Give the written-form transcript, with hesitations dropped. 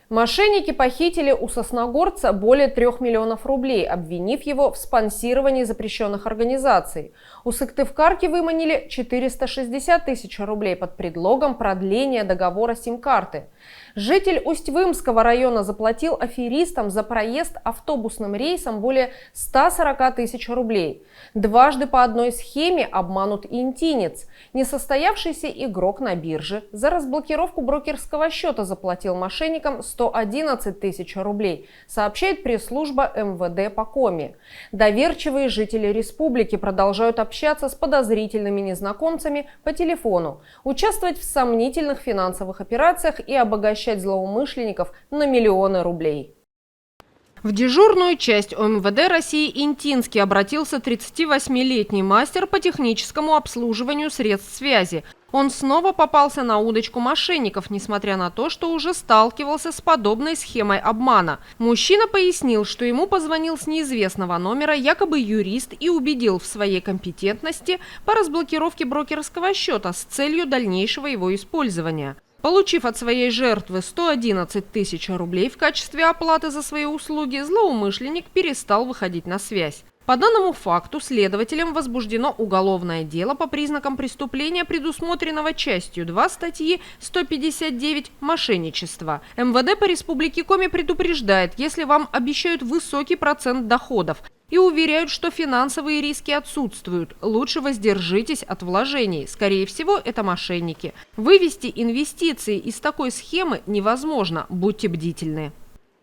Мошенники похитили у сосногорца более 3 миллионов рублей, обвинив его в спонсировании запрещенных организаций. У сыктывкарки выманили 460 тысяч рублей под предлогом продления договора сим-карты. Житель Усть-Вымского района заплатил аферистам за проезд автобусным рейсом более 140 тысяч рублей. Дважды по одной схеме обманут интинец. Несостоявшийся игрок на бирже за разблокировку брокерского счета заплатил мошенникам 111 тысяч рублей, сообщает пресс-служба МВД по Коми. Доверчивые жители республики продолжают общаться с подозрительными незнакомцами по телефону, участвовать в сомнительных финансовых операциях и обогащать злоумышленников на миллионы рублей. В дежурную часть ОМВД России Интинский обратился 38-летний мастер по техническому обслуживанию средств связи. Он снова попался на удочку мошенников, несмотря на то, что уже сталкивался с подобной схемой обмана. Мужчина пояснил, что ему позвонил с неизвестного номера якобы юрист и убедил в своей компетентности по разблокировке брокерского счета с целью дальнейшего его использования. Получив от своей жертвы 111 тысяч рублей в качестве оплаты за свои услуги, злоумышленник перестал выходить на связь. По данному факту следователям возбуждено уголовное дело по признакам преступления, предусмотренного частью 2 статьи 159 «Мошенничество». МВД по Республике Коми предупреждает, если вам обещают высокий процент доходов и уверяют, что финансовые риски отсутствуют, лучше воздержитесь от вложений. Скорее всего, это мошенники. Вывести инвестиции из такой схемы невозможно. Будьте бдительны.